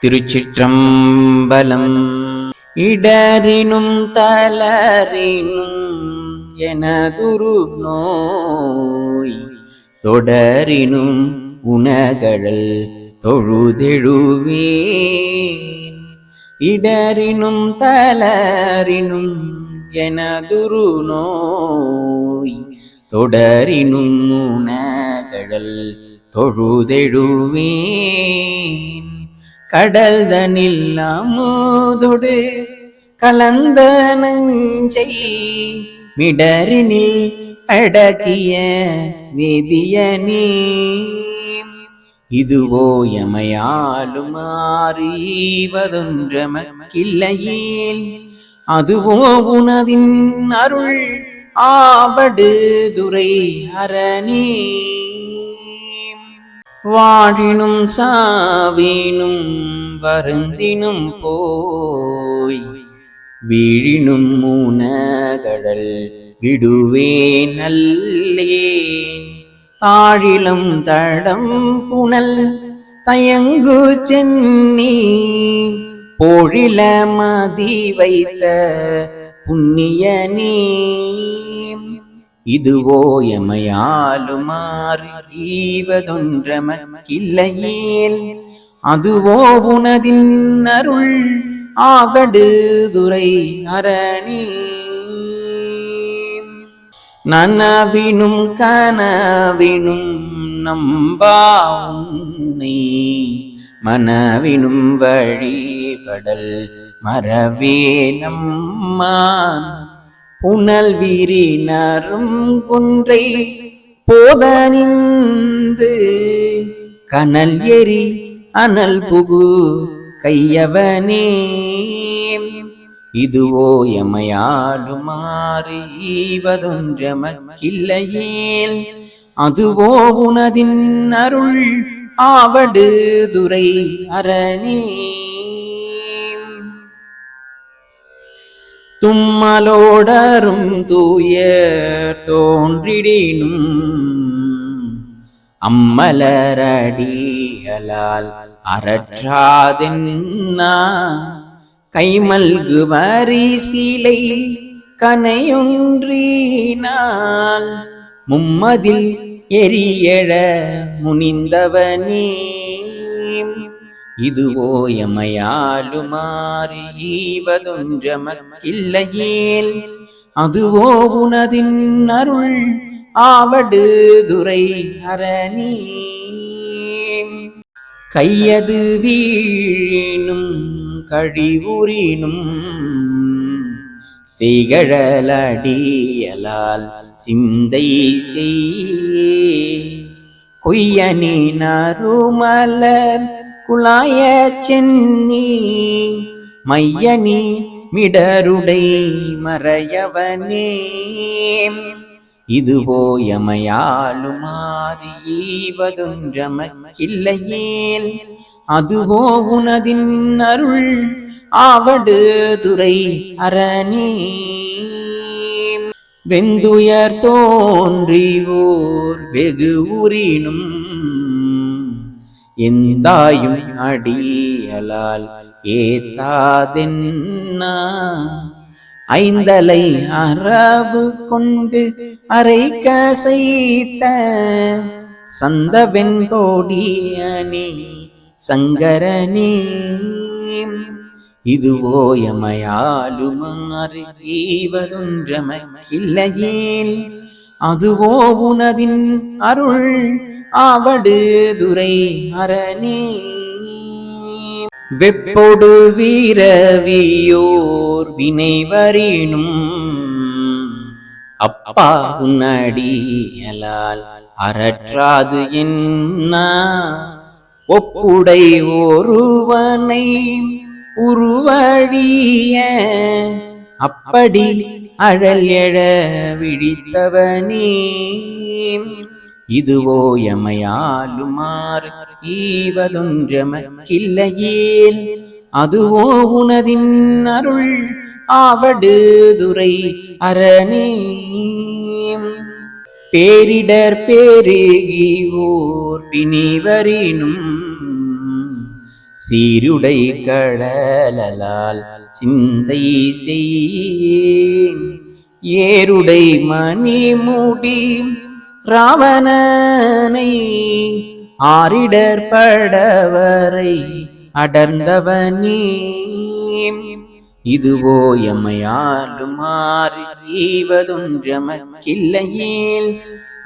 திருச்சிற்றம்பலம். இடரினும் தளரினும் எனதுரு நோய் தொடரினும் உணகழல் தொழுதெழுவேன். இடரினும் தளரினும் எனதுரு நோய் தொடரினும் உணகழல் தொழுதெழுவேன். கடல்தனில் அமுதொடு கலந்த நஞ்சை மிடரினில் அடக்கிய வேதியனே. இதுவோ எமையாலும் அறிவதொன்றமக்கில்லையேல் அதுவோ உனதின் அருள் ஆவடு துரை அரணே. வாழினும் சாவினும் வருந்தினும் போய் வீழினும் மூனகடல் விடுவேன் நல்லேன். தாழிலம் தடம் புனல் தயங்கு சென்னி போழில மதி வைத்த புண்ணியனே. இதுவோ எமையாலும் அறிவதொன்றமக்கில்லையேல் அதுவோ உனதின் அருள் ஆவடு துரை அரணே. நனவினும் கனவினும் நம்பா உன்னை மனவினும் வழிபடல் மறவே நம்மான். புனல் வீரினரும் குன்றை போதனிந்து கனல் எரி அனல் புகு கையவனே. இதுவோ எமையாலும் அறிவதொன்றமக்கில்லையேல் அதுவோ உனதின் அருள் ஆவடு துரை அரணே. தும்மலோடரும் தூயர் தோன்றிடினும் அம்மலரடிகளால் அரற்றாதென்னா. கைமல்கு வரிசிலை கனையொன்றினால் மும்மதில் எரியழ முனிந்தவனே. இதுவோ எமையாலும் அறிவதொன்றமக்கில்லையேல் அதுவோ உனதின் அருள் ஆவடு துரை அரணே. கையது வீழினும் கழிவுறினும் செய்கழலடியலால் சிந்தை செய். கொய்யனே நறுமலர் குலாய சென்னி மையனி மிடருடை மறையவனே. இதுவோ எமையாலும் அறிவதொன்றமக்கில்லையேல் அதுவோ உனதின் அருள் ஆவடு துரை அரணே. வெந்துயர் தோன்றிவோர் வெகு உறினும் எந்தாயும் அடியலால் ஏத்தாதென்னா. ஐந்தலை அரவு கொண்டு அரை கசைத்த சந்தவெண் கோடியனே சங்கரனே. இதுவோ எமையாலும் அறிவதொன்றமக்கில்லையேல் அதுவோ உனதின் அருள் ஆவடு துரை அரணே. வெப்பொடு வீரவியோர் வினைவரினும் அப்பா உன்னடியலால் அரற்றாது என்னா. ஒப்புடை ஒருவனை உருவழிய அப்படி அழல் எழ விழித்தவனே. இதுவோ எமையாலும் அறிவதொன்றமக்கில்லையேல் அதுவோ உனதின் அருள் ஆவடு துரை அரணே. பேரிடர் பெருகி ஓர் பிணிவரினும் சீருடை கடலால் சிந்தை செய் ஏருடை மணிமுடி ராவணனை ஆரிடர் படவரை அடர்ந்தவனே இதுவோ எம்மையாலும் ஈவதொன்றமக்கில்லையேல்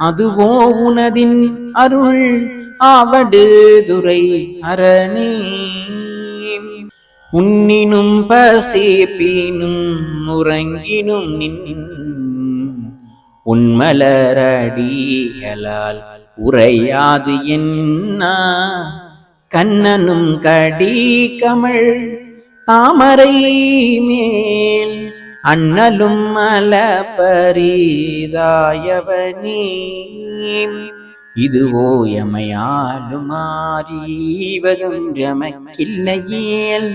அதுவோ உனதின் அருள் ஆவடு துரை அரணே உன்னினும் பசிப்பினும் உறங்கினும் நின் உன்மலரடியலால் உரையாது என்ன கண்ணனும் கடி கமழ் தாமரை மேல் அண்ணலும் மலபரிதாயவனே இதுவோ எமையாலும் அறிவதொன்றமக்கில்லையேல்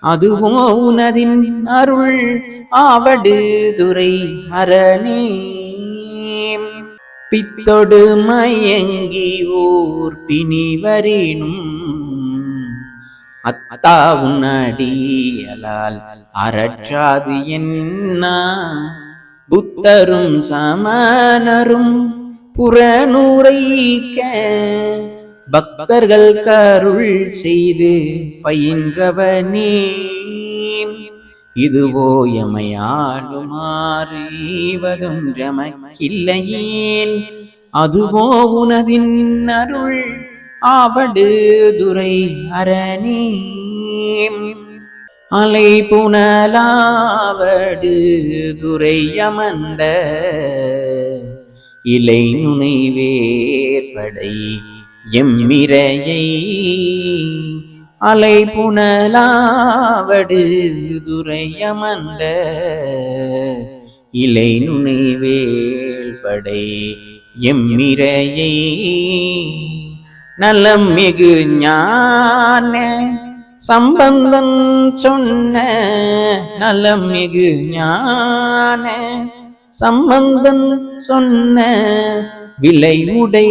அதுவோ உனதின் அருள் ஆவடு துரை அரணே பித்தொடு மயங்கி ஓர் பிணிவரினும் அத்தா உன்னடியலால் அரற்றாது என்ன புத்தரும் சமணரும் புறநூரைக்க பக்தர்கள் கருள் செய்து பயின்றவனே இதுவோ எமையாலும் அறிவதொன்றமக்கில்லையேல் அதுவோ உனதின் அருள் ஆவடு துரை அரணே அலை புனலாவடு துரை அமர்ந்த இலை நுனை வேற்படை எம்மிரையை அலை புனலாவடு துரை அமர்ந்த இலை நுனை வேல்படை எம்மிரையை நலம் மிகு ஞான சம்பந்தன் சொன்ன நலம் மிகு ஞான சம்பந்தன் சொன்ன விலை உடை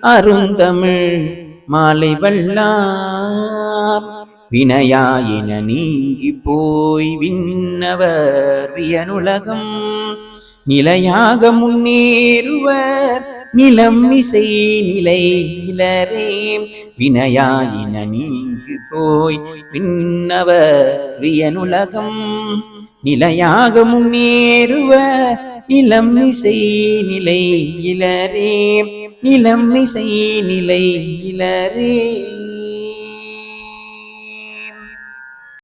அருந்தமிழ் மாலை வல்லார் வினையாயின நீங்கி போய் விண்ணவர் வியனுலகம் நிலையாக முன்னேறுவர் நிலம் இசை நிலை இலரே வினையாயின நீங்கி போய் விண்ணவர் வியனுலகம் நிலையாக முன்னேறுவர் நிலம் இசை நிலை இலரே நிலம் இசை நிலை இலரே.